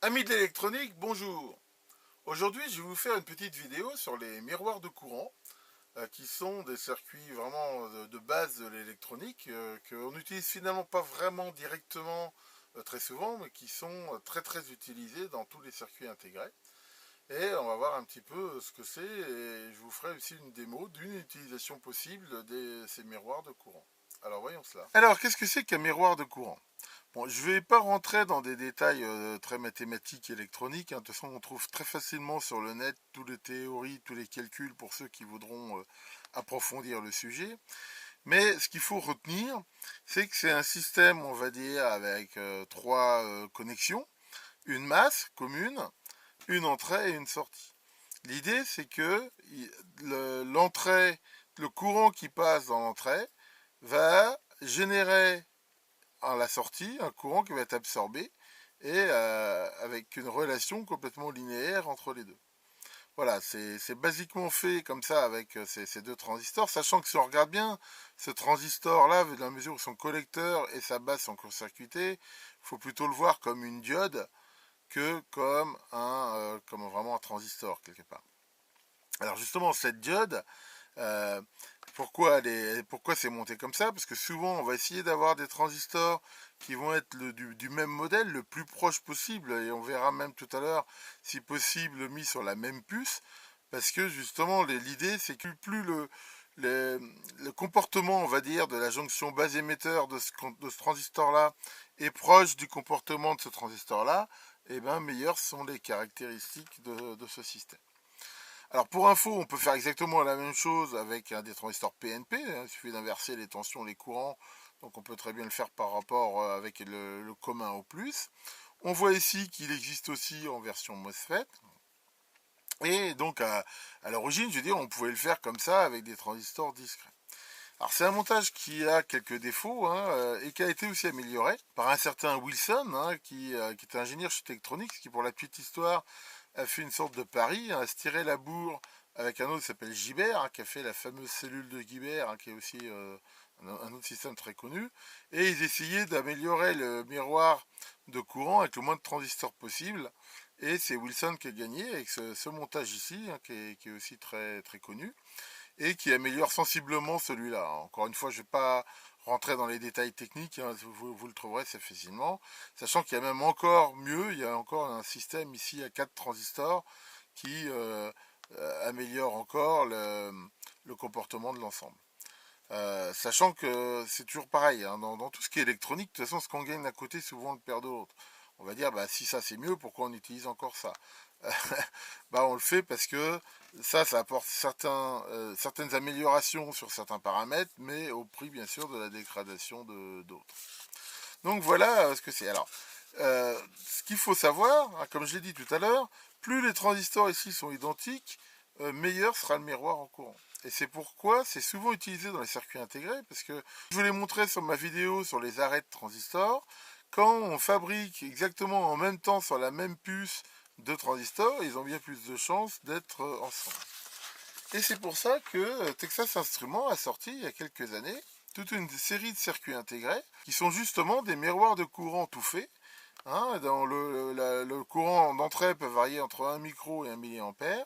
Amis de l'électronique, bonjour. Aujourd'hui, je vais vous faire une petite vidéo sur les miroirs de courant, qui sont des circuits vraiment de base de l'électronique, qu'on n'utilise finalement pas vraiment directement très souvent, mais qui sont très utilisés dans tous les circuits intégrés. Et on va voir un petit peu ce que c'est, et je vous ferai aussi une démo d'une utilisation possible de ces miroirs de courant. Alors voyons cela. Alors, qu'est-ce que c'est qu'un miroir de courant? Bon, je ne vais pas rentrer dans des détails très mathématiques et électroniques, hein. De toute façon, on trouve très facilement sur le net toutes les théories, tous les calculs pour ceux qui voudront approfondir le sujet. Mais ce qu'il faut retenir, c'est que c'est un système, on va dire, avec trois connexions, une masse commune, une entrée et une sortie. L'idée, c'est que l'entrée, le courant qui passe dans l'entrée va générer à la sortie un courant qui va être absorbé et avec une relation complètement linéaire entre les deux. Voilà, c'est basiquement fait comme ça avec ces deux transistors, sachant que si on regarde bien, ce transistor-là, dans la mesure où son collecteur et sa base sont court-circuités, il faut plutôt le voir comme une diode que comme vraiment un transistor quelque part. Alors justement, cette diode, euh, pourquoi c'est monté comme ça? Parce que souvent, on va essayer d'avoir des transistors qui vont être du même modèle, le plus proche possible, et on verra même tout à l'heure, si possible, mis sur la même puce, parce que justement, l'idée, c'est que plus le comportement, on va dire, de la jonction base émetteur de ce transistor-là est proche du comportement de ce transistor-là, et bien meilleures sont les caractéristiques de ce système. Alors pour info, on peut faire exactement la même chose avec des transistors PNP, hein, il suffit d'inverser les tensions, les courants, donc on peut très bien le faire par rapport avec le commun au plus. On voit ici qu'il existe aussi en version MOSFET, et donc à l'origine, je veux dire, on pouvait le faire comme ça avec des transistors discrets. Alors c'est un montage qui a quelques défauts, hein, et qui a été aussi amélioré par un certain Wilson, hein, qui est ingénieur chez Tektronix, qui pour la petite histoire a fait une sorte de pari, hein, a se tiré la bourre avec un autre qui s'appelle Gibert, hein, qui a fait la fameuse cellule de Guibert, hein, qui est aussi un autre système très connu, et ils essayaient d'améliorer le miroir de courant avec le moins de transistors possible, et c'est Wilson qui a gagné avec ce montage ici, hein, qui est aussi très connu et qui améliore sensiblement celui-là. Encore une fois, je ne vais pas rentrer dans les détails techniques, hein, vous le trouverez assez facilement, sachant qu'il y a même encore mieux, il y a encore un système ici à 4 transistors qui améliore encore le comportement de l'ensemble. Sachant que c'est toujours pareil, hein, dans tout ce qui est électronique, de toute façon, ce qu'on gagne d'un côté, souvent on le perd de l'autre. On va dire, bah, si ça c'est mieux, pourquoi on utilise encore ça? Bah, on le fait parce que ça apporte certaines améliorations sur certains paramètres, mais au prix bien sûr de la dégradation d'autres. Donc voilà ce que c'est. Alors, ce qu'il faut savoir, hein, comme je l'ai dit tout à l'heure, plus les transistors ici sont identiques, meilleur sera le miroir en courant. Et c'est pourquoi c'est souvent utilisé dans les circuits intégrés, parce que je vous l'ai montré sur ma vidéo sur les arrêts de transistors, quand on fabrique exactement en même temps sur la même puce deux transistors, ils ont bien plus de chances d'être ensemble. Et c'est pour ça que Texas Instruments a sorti il y a quelques années toute une série de circuits intégrés qui sont justement des miroirs de courant tout faits. Hein, dans le courant d'entrée peut varier entre 1 micro et 1 milliampère,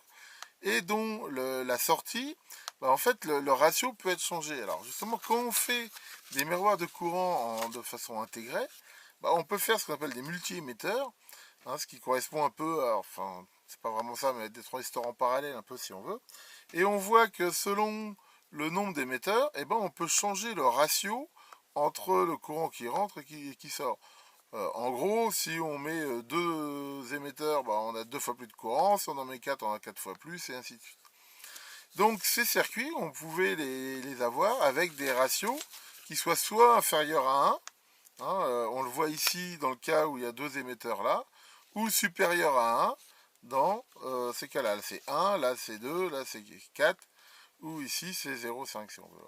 et dont la sortie, bah, en fait, le ratio peut être changé. Alors justement, quand on fait des miroirs de courant de façon intégrée, bah, on peut faire ce qu'on appelle des multi-émetteurs, hein, ce qui correspond un peu à, enfin, c'est pas vraiment ça, mais des transistors en parallèle un peu si on veut. Et on voit que selon le nombre d'émetteurs, eh ben, on peut changer le ratio entre le courant qui rentre et qui sort. En gros, si on met deux émetteurs, bah, on a deux fois plus de courant, si on en met quatre, on a quatre fois plus, et ainsi de suite. Donc ces circuits, on pouvait les avoir avec des ratios qui soient soit inférieurs à 1, hein, on le voit ici dans le cas où il y a deux émetteurs là, ou supérieurs à 1 dans ces cas-là. Là c'est 1, là c'est 2, là c'est 4, ou ici c'est 0,5 si on veut.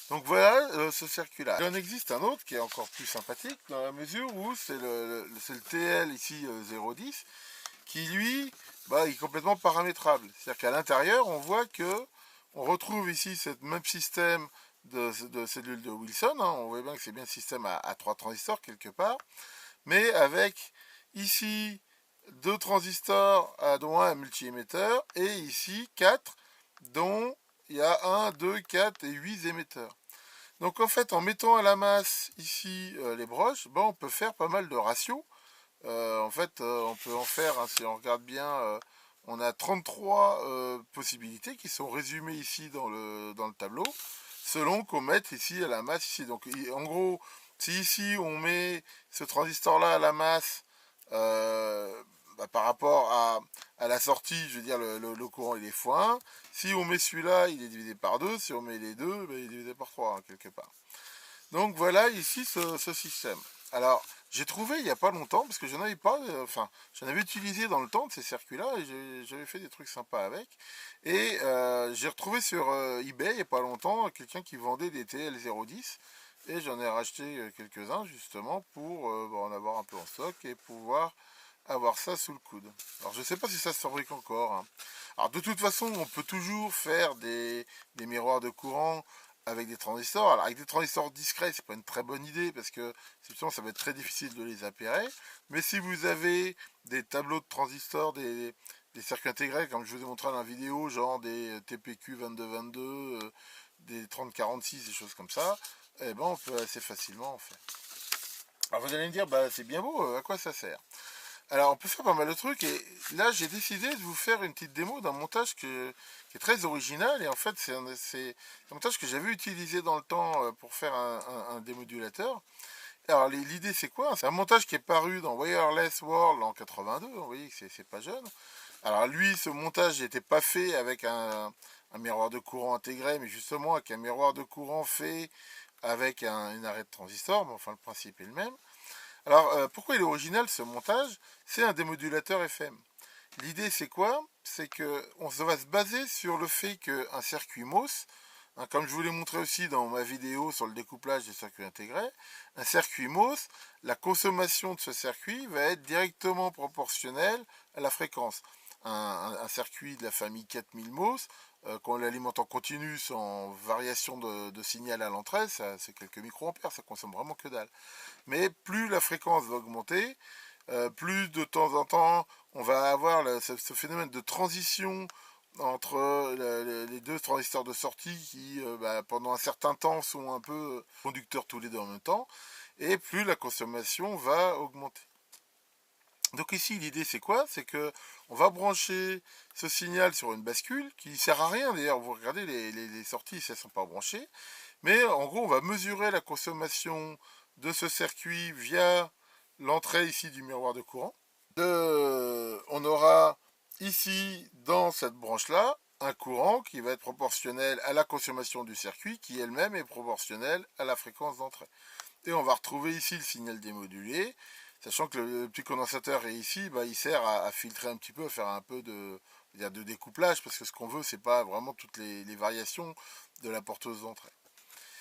Donc voilà ce circuit-là. Il en existe un autre qui est encore plus sympathique dans la mesure où c'est le TL ici 0,10 qui lui bah, est complètement paramétrable. C'est-à-dire qu'à l'intérieur on voit que on retrouve ici ce même système de cellules de Wilson. Hein. On voit bien que c'est bien le système à 3 transistors quelque part, mais avec Ici, 2 transistors dont un multi-émetteur. Et ici, 4 dont il y a 1, 2, 4 et 8 émetteurs. Donc en fait, en mettant à la masse ici les broches, on peut faire pas mal de ratios. En fait, on peut en faire, hein, si on regarde bien, on a 33 possibilités qui sont résumées ici dans le tableau, selon qu'on mette ici à la masse ici. Donc en gros, si ici on met ce transistor-là à la masse, par rapport à la sortie, je veux dire, le courant il est x1. Si on met celui-là, il est divisé par 2. Si on met les deux, il est divisé par 3, hein, quelque part. Donc voilà ici ce système. Alors, j'ai trouvé il n'y a pas longtemps, parce que je n'en avais pas, enfin, j'en avais utilisé dans le temps de ces circuits-là, et j'avais fait des trucs sympas avec. Et j'ai retrouvé sur eBay il n'y a pas longtemps quelqu'un qui vendait des TL010, et j'en ai racheté quelques-uns justement pour en avoir un peu en stock et pouvoir avoir ça sous le coude. Alors je ne sais pas si ça se fabrique encore, hein. Alors de toute façon, on peut toujours faire des miroirs de courant avec des transistors. Alors avec des transistors discrets, c'est pas une très bonne idée parce que sinon ça va être très difficile de les appairer. Mais si vous avez des tableaux de transistors, des circuits intégrés, comme je vous ai montré dans la vidéo, genre des TPQ 2222, des 3046, des choses comme ça, eh ben on peut assez facilement en faire. Alors vous allez me dire, c'est bien beau, à quoi ça sert? Alors on peut faire pas mal de trucs, et là j'ai décidé de vous faire une petite démo d'un montage qui est très original, et en fait c'est un montage que j'avais utilisé dans le temps pour faire un démodulateur. Alors l'idée c'est quoi? C'est un montage qui est paru dans Wireless World en 82, vous voyez que c'est pas jeune. Alors lui, ce montage n'était pas fait avec un miroir de courant intégré, mais justement avec un miroir de courant fait avec une arrêt de transistor, mais enfin le principe est le même. Alors, pourquoi il est original ce montage? C'est un démodulateur FM. L'idée c'est quoi? C'est qu'on va se baser sur le fait qu'un circuit MOS, hein, comme je vous l'ai montré aussi dans ma vidéo sur le découplage des circuits intégrés, un circuit MOS, la consommation de ce circuit va être directement proportionnelle à la fréquence. Un circuit de la famille 4000 MOS, qu'on l'alimente en continu sans variation de signal à l'entrée, c'est quelques microampères, ça consomme vraiment que dalle. Mais plus la fréquence va augmenter, plus de temps en temps on va avoir ce phénomène de transition entre les deux transistors de sortie qui pendant un certain temps sont un peu conducteurs tous les deux en même temps, et plus la consommation va augmenter. Donc ici l'idée c'est quoi? C'est que on va brancher ce signal sur une bascule qui ne sert à rien d'ailleurs. Vous regardez les sorties, elles ne sont pas branchées, mais en gros on va mesurer la consommation de ce circuit via l'entrée ici du miroir de courant. On aura ici dans cette branche là un courant qui va être proportionnel à la consommation du circuit, qui elle-même est proportionnelle à la fréquence d'entrée. Et on va retrouver ici le signal démodulé, sachant que le petit condensateur est ici, il sert à filtrer un petit peu, à faire un peu de découplage, parce que ce qu'on veut, c'est pas vraiment toutes les variations de la porteuse d'entrée.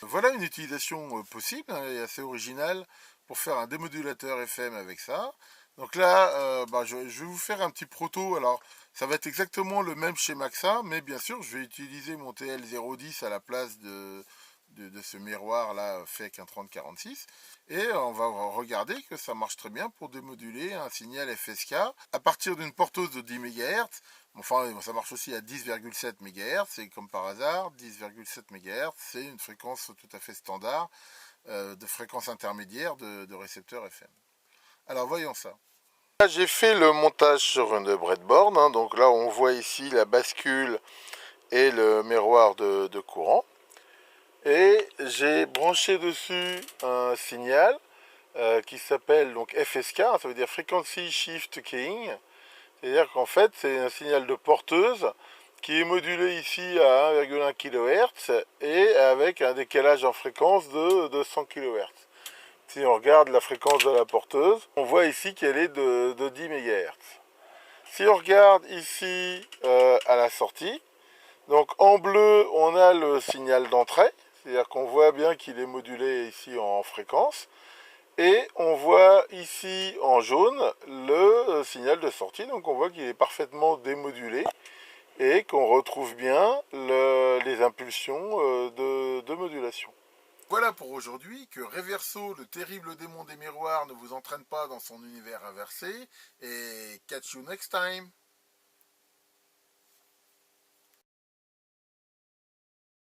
Voilà une utilisation possible, hein, et assez originale pour faire un démodulateur FM avec ça. Donc là, je vais vous faire un petit proto. Alors, ça va être exactement le même schéma que ça, mais bien sûr, je vais utiliser mon TL010 à la place de ce miroir là fait avec un 3046, et on va regarder que ça marche très bien pour démoduler un signal FSK à partir d'une porteuse de 10 MHz. Enfin, ça marche aussi à 10,7 MHz, c'est comme par hasard, 10,7 MHz, c'est une fréquence tout à fait standard de fréquence intermédiaire de récepteur FM. Alors voyons ça. Là, j'ai fait le montage sur une breadboard, hein, donc là on voit ici la bascule et le miroir de courant. Et j'ai branché dessus un signal qui s'appelle donc FSK, ça veut dire Frequency Shift Keying. C'est-à-dire qu'en fait, c'est un signal de porteuse qui est modulé ici à 1,1 kHz et avec un décalage en fréquence de 100 kHz. Si on regarde la fréquence de la porteuse, on voit ici qu'elle est de 10 MHz. Si on regarde ici à la sortie, donc en bleu, on a le signal d'entrée, c'est-à-dire qu'on voit bien qu'il est modulé ici en fréquence. Et on voit ici en jaune le signal de sortie, donc on voit qu'il est parfaitement démodulé et qu'on retrouve bien les impulsions de modulation. Voilà pour aujourd'hui, que Reverso, le terrible démon des miroirs, ne vous entraîne pas dans son univers inversé, et catch you next time.